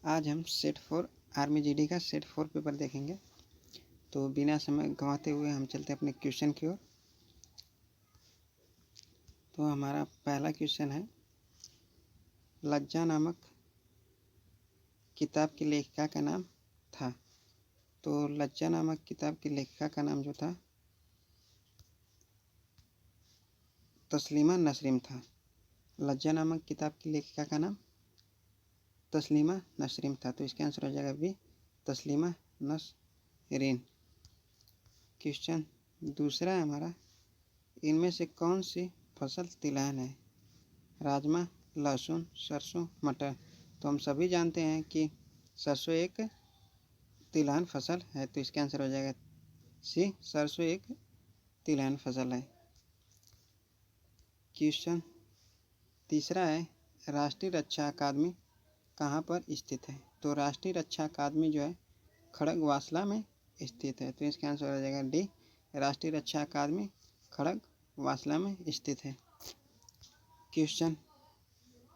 आज हम set 4 army GD का सेट 4 पेपर देखेंगे। तो बिना समय गंवाते हुए हम चलते हैं अपने क्वेश्चन की ओर। तो हमारा पहला क्वेश्चन है, लज्जा नामक किताब की लेखिका का नाम था। तो लज्जा नामक किताब की लेखिका का नाम जो था तस्लीमा नसरीन था। लज्जा नामक किताब की लेखिका का नाम तस्लीमा नसरीन था। तो इसका आंसर हो जाएगा बी, तस्लीमा नसरीन। क्वेश्चन दूसरा है हमारा, इनमें से कौन सी फसल तिलहन है? राजमा, लहसुन, सरसों, मटर। तो हम सभी जानते हैं कि सरसों एक तिलहन फसल है। तो इसका आंसर हो जाएगा सी, सरसों एक तिलहन फसल है। क्वेश्चन तीसरा है, राष्ट्रीय रक्षा अकादमी कहाँ पर स्थित है? तो राष्ट्रीय रक्षा अकादमी जो है खड़गवासला में स्थित है। तो इसका आंसर हो जाएगा डी, राष्ट्रीय रक्षा अकादमी खड़गवासला में स्थित है। क्वेश्चन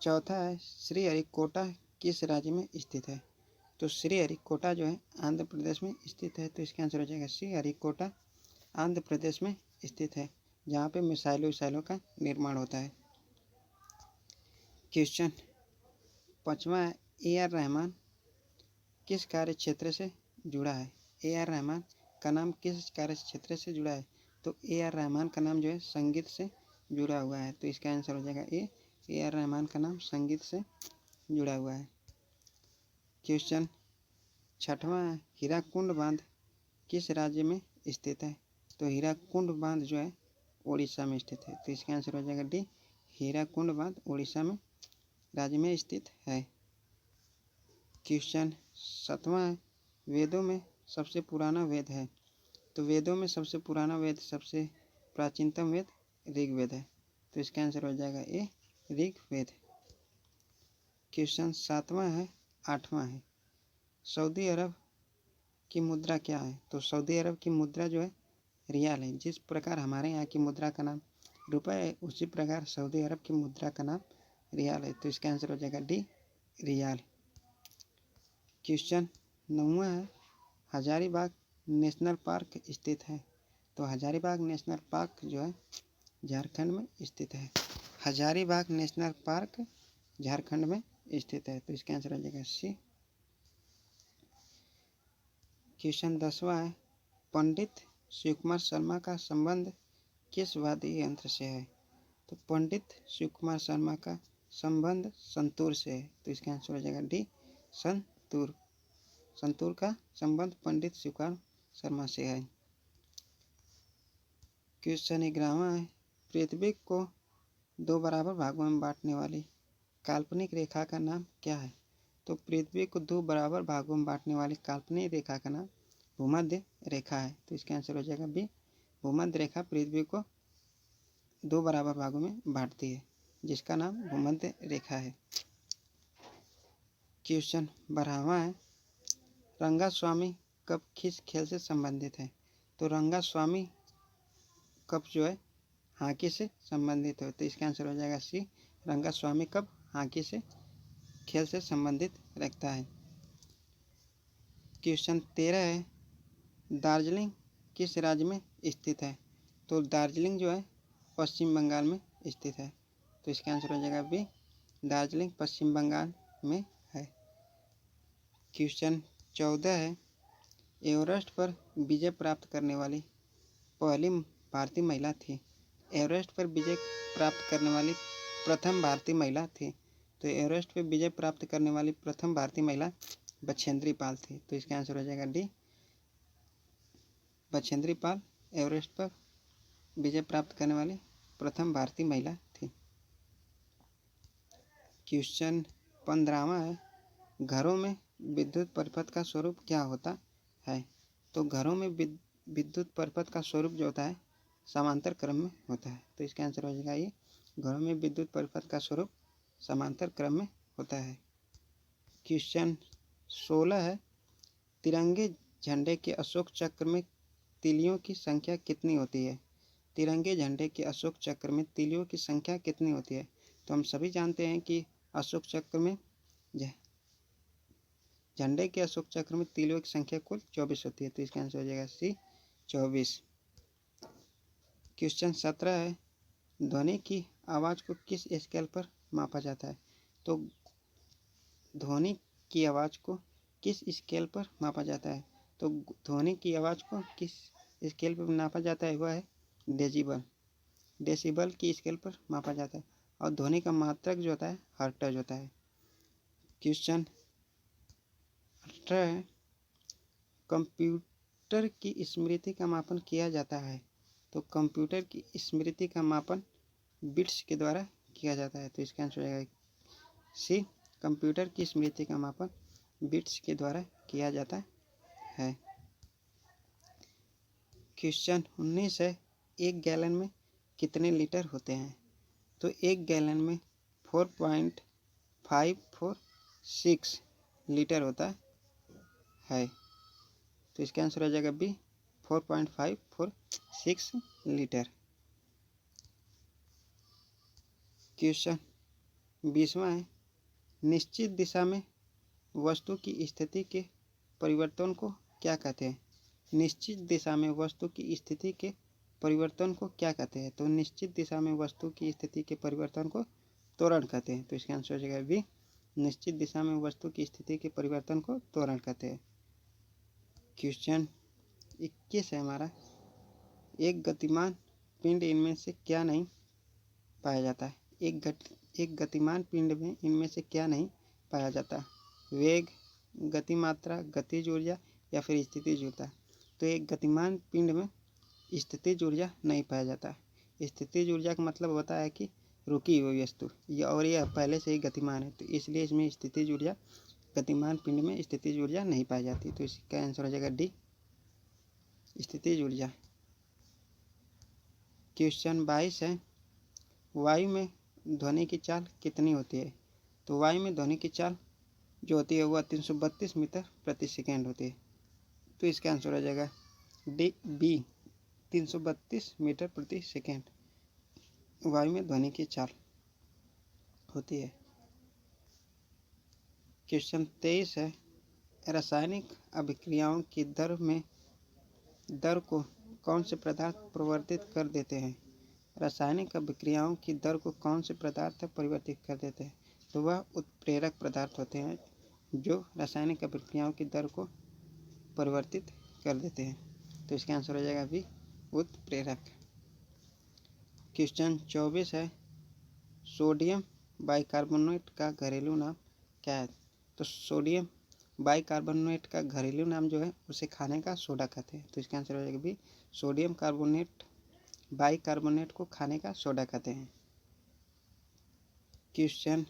चौथा है, श्रीहरिकोटा किस राज्य में स्थित है? तो श्रीहरिकोटा जो है आंध्र प्रदेश में स्थित है। तो इसका आंसर हो जाएगा श्रीहरिकोटा आंध्र प्रदेश में स्थित है, जहाँ पे मिसाइलों का निर्माण होता है। क्वेश्चन पाँचवा है, ए आर रहमान किस कार्य क्षेत्र से जुड़ा है? ए आर रहमान का नाम किस कार्य क्षेत्र से जुड़ा है? तो ए आर रहमान का नाम जो है संगीत से जुड़ा हुआ है। तो इसका आंसर हो जाएगा ए आर रहमान का नाम संगीत से जुड़ा हुआ है। क्वेश्चन छठवां है, हीराकुंड बांध किस राज्य में स्थित है? तो हीराकुंड बांध जो है उड़ीसा में स्थित है। तो इसका आंसर हो जाएगा डी, हीराकुंड बांध उड़ीसा में राज्य में स्थित है। क्वेश्चन सातवां है, वेदों में सबसे पुराना वेद है? तो वेदों में सबसे पुराना वेद, सबसे प्राचीनतम वेद ऋग्वेद है। तो इसका आंसर हो जाएगा ए, ऋग्वेद। क्वेश्चन सातवां है, आठवां है, सऊदी अरब की मुद्रा क्या है? तो सऊदी अरब की मुद्रा जो है रियाल है। जिस प्रकार हमारे यहाँ की मुद्रा का नाम रुपये है, उसी प्रकार सऊदी अरब की मुद्रा का नाम रियाल है। तो इसका आंसर हो जाएगा डी, रियाल। क्वेश्चन नौवां है, हजारीबाग नेशनल पार्क स्थित है? तो हजारीबाग नेशनल पार्क जो है झारखंड में स्थित है। हजारीबाग नेशनल पार्क झारखंड में स्थित है। तो इसका आंसर हो जाएगा सी। क्वेश्चन 10वां है, पंडित शिव कुमार शर्मा का संबंध किस वाद्य यंत्र से है? तो पंडित शिव कुमार शर्मा का संबंध संतूर से है। तो इसका आंसर हो जाएगा डी, संतूर। संतूर का संबंध पंडित शिव कुमार शर्मा से है। क्वेश्चन 11वां है, पृथ्वी को दो बराबर भागों में बांटने वाली काल्पनिक रेखा का नाम क्या है? तो पृथ्वी को दो बराबर भागों में बांटने वाली काल्पनिक रेखा का नाम भूमध्य रेखा है। तो इसका आंसर हो जाएगा बी, भूमध्य रेखा पृथ्वी को दो बराबर भागों में बांटती है, जिसका नाम भूमध्य रेखा है। क्वेश्चन 12वां है, रंगास्वामी कप किस खेल से संबंधित है? तो रंगास्वामी कप जो है हॉकी से संबंधित है। तो इसका आंसर हो जाएगा सी, रंगास्वामी कप हॉकी से खेल से संबंधित रखता है। क्वेश्चन 13 है, दार्जिलिंग किस राज्य में स्थित है? तो दार्जिलिंग जो है पश्चिम बंगाल में स्थित है। तो इसका आंसर हो जाएगा बी, दार्जिलिंग पश्चिम बंगाल में है। क्वेश्चन 14 है, एवरेस्ट पर विजय प्राप्त करने वाली पहली भारतीय महिला थी? एवरेस्ट पर विजय प्राप्त करने वाली प्रथम भारतीय महिला थी। तो एवरेस्ट पर विजय प्राप्त करने वाली प्रथम भारतीय महिला बछेंद्री पाल थी। तो इसका आंसर हो जाएगा डी, बछेंद्री पाल एवरेस्ट पर विजय प्राप्त करने वाली प्रथम भारतीय महिला थी। क्वेश्चन 15वां है, घरों में विद्युत परिपथ का स्वरूप क्या होता है? तो घरों में विद्युत परिपथ का स्वरूप जो होता है समांतर क्रम में होता है। तो इसका आंसर हो जाएगा ये, घरों में विद्युत परिपथ का स्वरूप समांतर क्रम में होता है। क्वेश्चन 16 है, तिरंगे झंडे के अशोक चक्र में तीलियों की संख्या कितनी होती है? तिरंगे झंडे के अशोक चक्र में तीलियों की संख्या कितनी होती है? तो हम सभी जानते हैं कि अशोक चक्र में झंडे के अशोक चक्र में तीलों की संख्या कुल 24 होती है, तो इसका आंसर हो जाएगा सी 24। क्वेश्चन 17 है, ध्वनि की आवाज़ को किस स्केल पर मापा जाता है? तो ध्वनि की आवाज़ को किस स्केल पर मापा जाता है? तो ध्वनि की आवाज़ को किस स्केल पर नापा जाता है? वह है डेसिबल। डेसिबल की स्केल पर मापा जाता है। और ध्वनि का मात्रक जो होता है हर्ट्ज होता है। क्वेश्चन 18 है, कंप्यूटर की स्मृति का मापन किया जाता है। तो कंप्यूटर की स्मृति का मापन बिट्स के द्वारा किया जाता है, तो इसका आंसर हो जाएगा सी, कंप्यूटर की स्मृति का मापन बिट्स के द्वारा किया जाता है। क्वेश्चन 19 है, एक गैलन में कितने लीटर होते हैं? तो एक गैलन में 4.546 लीटर होता है, तो इसका आंसर हो जाएगा बी, 4.546 लीटर। क्वेश्चन 20वां है, निश्चित दिशा में वस्तु की स्थिति के परिवर्तन को क्या कहते हैं? निश्चित दिशा में वस्तु की स्थिति के परिवर्तन को क्या कहते हैं? तो निश्चित दिशा में वस्तु की स्थिति के परिवर्तन को त्वरण कहते हैं, तो इसका आंसर हो जाएगा बी, निश्चित दिशा में वस्तु की स्थिति के परिवर्तन को त्वरण कहते हैं। क्वेश्चन 21 है हमारा, एक गतिमान पिंड इनमें से क्या नहीं पाया जाता है? एक गतिमान पिंड में इनमें से क्या नहीं पाया जाता? वेग, गतिमात्रा, गतिज ऊर्जा या फिर स्थितिज ऊर्जा। तो एक गतिमान पिंड में स्थितिज ऊर्जा नहीं पाया जाता। स्थितिज ऊर्जा का मतलब होता है कि रुकी हुई वस्तु, और यह पहले से ही गतिमान है, तो इसलिए इसमें स्थितिज ऊर्जा, गतिमान पिंड में स्थितिज ऊर्जा नहीं पाई जाती, तो इसका आंसर हो जाएगा डी, स्थितिज ऊर्जा। क्वेश्चन 22 है, वायु में ध्वनि की चाल कितनी होती है? तो वायु में ध्वनि की चाल जो होती है वह 332 मीटर प्रति सेकेंड होती है, तो इसका आंसर हो जाएगा डी, बी, 332 मीटर प्रति सेकेंड वायु में ध्वनि की चाल होती है। क्वेश्चन 23 है, रासायनिक अभिक्रियाओं की दर को कौन से पदार्थ परिवर्तित कर देते हैं? रासायनिक अभिक्रियाओं की दर को कौन से पदार्थ परिवर्तित कर देते हैं? तो वह उत्प्रेरक पदार्थ होते हैं जो रासायनिक अभिक्रियाओं की दर को परिवर्तित कर देते हैं, तो इसका आंसर हो जाएगा बी, उत्प्रेरक। क्वेश्चन 24 है, सोडियम बाइकार्बोनेट का घरेलू नाम क्या है? तो सोडियम बाइकार्बोनेट का घरेलू नाम जो है उसे खाने का सोडा कहते हैं, तो इसका आंसर हो जाएगा बी, सोडियम बाइकार्बोनेट को खाने का सोडा कहते हैं। क्वेश्चन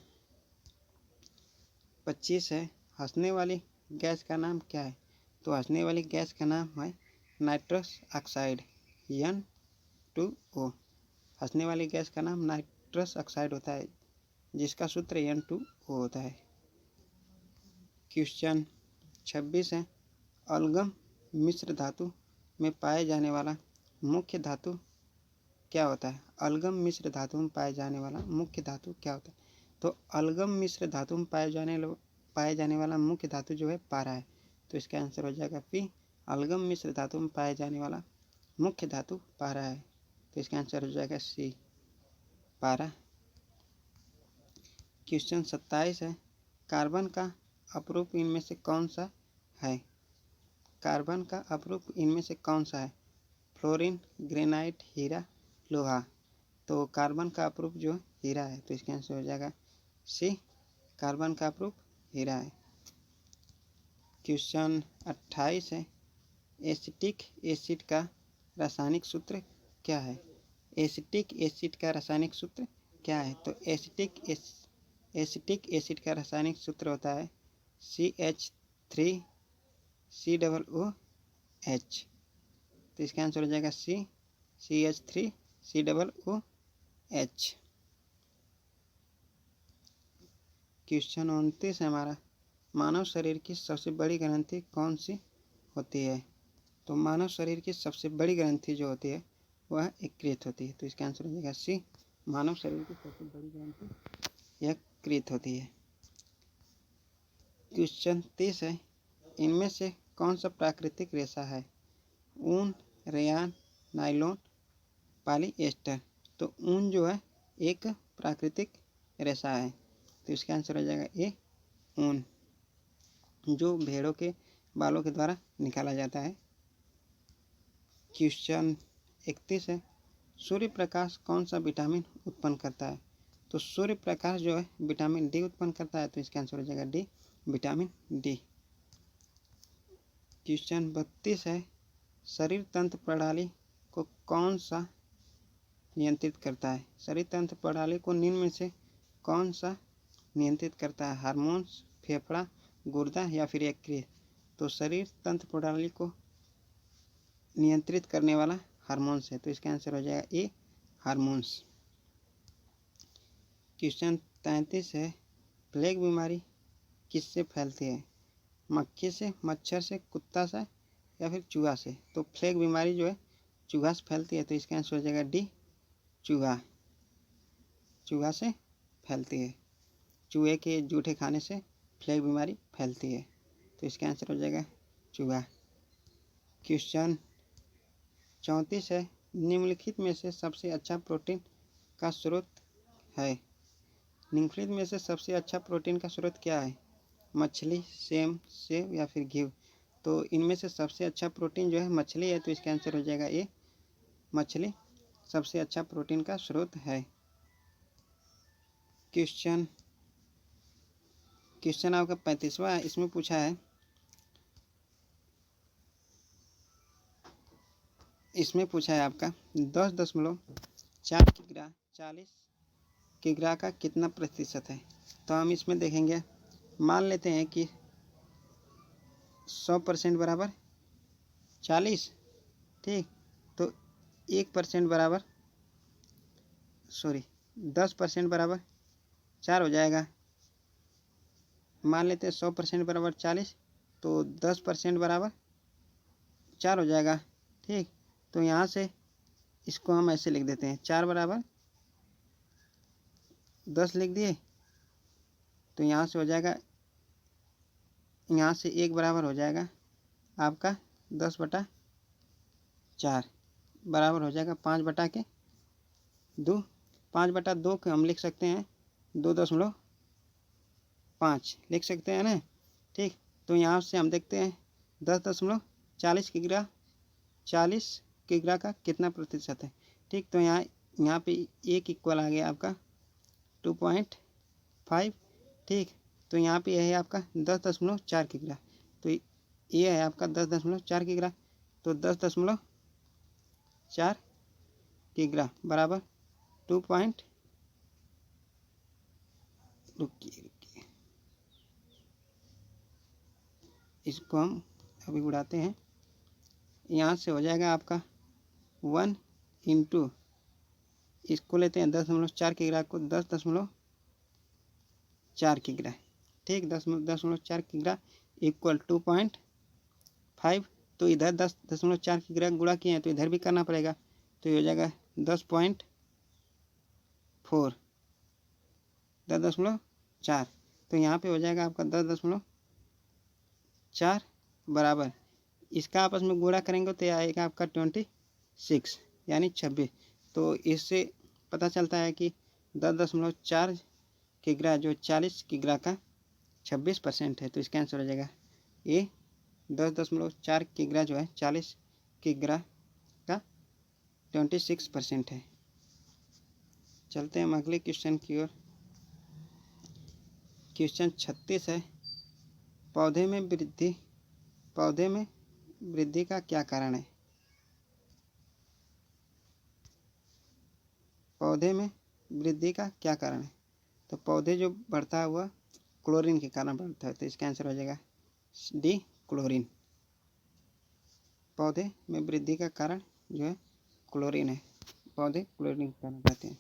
25 है, हंसने वाली गैस का नाम क्या है? तो हंसने वाली गैस का नाम है नाइट्रस ऑक्साइड, N2O। हंसने वाली गैस का नाम नाइट्रस ऑक्साइड होता है, जिसका सूत्र N2O होता है। क्वेश्चन 26 है, अलगम मिश्र धातु में पाए जाने वाला मुख्य धातु क्या होता है? अलगम मिश्र धातु में पाए जाने वाला मुख्य धातु क्या होता है? तो अलगम मिश्र धातु में पाए जाने वाला मुख्य धातु जो है पारा है, तो इसका आंसर हो जाएगा पी, अलगम मिश्र धातु में पाए जाने वाला मुख्य धातु पारा है, तो इसका आंसर हो जाएगा सी, पारा। क्वेश्चन 27 है, कार्बन का अपरूप इनमें से कौन सा है? कार्बन का अपरूप इनमें से कौन सा है? फ्लोरीन, ग्रेनाइट, हीरा, लोहा। तो कार्बन का अपरूप जो हीरा है, तो इसका आंसर हो जाएगा सी, कार्बन का अपरूप हीरा है। क्वेश्चन 28 है, एसिटिक एसिड का रासायनिक सूत्र क्या है? एसिटिक एसिड का रासायनिक सूत्र क्या है? तो एसिटिक एसिड का रासायनिक सूत्र होता है CH3COOH, तो इसका आंसर हो जाएगा सी, CH3COOH। क्वेश्चन 29 है हमारा, मानव शरीर की सबसे बड़ी ग्रंथि कौन सी होती है? तो मानव शरीर की सबसे बड़ी ग्रंथि जो होती है वह यकृत होती है, तो इसका आंसर हो जाएगा सी, मानव शरीर की सबसे बड़ी ग्रंथि यकृत होती है। क्वेश्चन 30 है, इनमें से कौन सा प्राकृतिक रेशा है? ऊन, रेयान, नायलॉन, पॉलिएस्टर। तो ऊन जो है एक प्राकृतिक रेशा है, तो इसका आंसर हो जाएगा ए ऊन, जो भेड़ों के बालों के द्वारा निकाला जाता है। क्वेश्चन 31 है, सूर्य प्रकाश कौन सा विटामिन उत्पन्न करता है? तो सूर्य प्रकाश जो है विटामिन डी उत्पन्न करता है, तो इसका आंसर हो जाएगा डी, विटामिन डी। क्वेश्चन 32 है, शरीर तंत्र प्रणाली को कौन सा नियंत्रित करता है? शरीर तंत्र प्रणाली को निम्न में से कौन सा नियंत्रित करता है? हार्मोन्स, फेफड़ा, गुर्दा या फिर यकृत? तो शरीर तंत्र प्रणाली को नियंत्रित करने वाला हार्मोन्स है, तो इसका आंसर हो जाएगा ए, हार्मोन्स। क्वेश्चन 33 है, प्लेग बीमारी किससे फैलती है? मक्खी से, मच्छर से, कुत्ता से या फिर चूहा से? तो प्लेग बीमारी जो है चूहा से फैलती है, तो इसका आंसर हो जाएगा डी, चूहा, चूहा से फैलती है। चूहे के जूठे खाने से प्लेग बीमारी फैलती है, तो इसका आंसर हो जाएगा चूहा। क्वेश्चन 34 है, निम्नलिखित में से सबसे अच्छा प्रोटीन का स्रोत है? निम्नलिखित में से सबसे अच्छा प्रोटीन का स्रोत क्या है? मछली, सेब या फिर घी? तो इनमें से सबसे अच्छा प्रोटीन जो है मछली है, तो इसका आंसर हो जाएगा ए, मछली सबसे अच्छा प्रोटीन का स्रोत है। क्वेश्चन आपका 35वां है, इसमें पूछा है, आपका 10.4 किग्रा 40 किग्रा का कितना प्रतिशत है? तो हम इसमें देखेंगे, मान लेते हैं कि 100% बराबर 40, ठीक, तो 1% बराबर 10% बराबर 4 हो जाएगा। मान लेते हैं 100% बराबर 40, तो 10% बराबर 4 हो जाएगा, ठीक। तो यहाँ से इसको हम ऐसे लिख देते हैं, 4 बराबर 10 लिख दिए, तो यहाँ से हो जाएगा, यहाँ से 1 बराबर हो जाएगा आपका 10/4 बराबर हो जाएगा 5/2। 5/2 के हम लिख सकते हैं 2.5 लिख सकते हैं ना, ठीक। तो यहाँ से हम देखते हैं 10.40 किग्रा का कितना प्रतिशत है, ठीक। तो यहाँ पे 1 इक्वल आ गया आपका 2.5, ठीक। तो यहाँ पे है आपका 10.4 किग्रा, तो ये है आपका 10.4 किग्रा, तो 10.4 किग्रा बराबर 2 पॉइंट, रुकिए इसको हम अभी उड़ाते हैं, यहाँ से हो जाएगा आपका 1 इंटू, इसको लेते हैं 10.4 किग्रा को, 10.4 किग्रा, ठीक। 10.4 किग्रा इक्वल 2.5, तो इधर 10.4 किग्रा गुणा किए हैं, तो इधर भी करना पड़ेगा, तो ये हो जाएगा 10.4, 10.4, तो यहाँ पे हो जाएगा आपका 10.4 बराबर, इसका आपस में गुणा करेंगे तो यह आएगा आपका 26 यानी 26। तो इससे पता चलता है कि 10.4 किग्रा जो 40 किग्रा का 26% है, तो इसका आंसर हो जाएगा ये 10.4 किग्रा जो है 40 किग्रा का 26% है। चलते हैं हम अगले क्वेश्चन की ओर। क्वेश्चन 36 है, पौधे में वृद्धि का क्या कारण है? पौधे में वृद्धि का क्या कारण है? तो पौधे जो बढ़ता है वह क्लोरीन के कारण बढ़ता है, तो इसका आंसर हो जाएगा डी, क्लोरीन। पौधे में वृद्धि का कारण जो है क्लोरीन है, पौधे क्लोरीन के कारण बढ़ते हैं।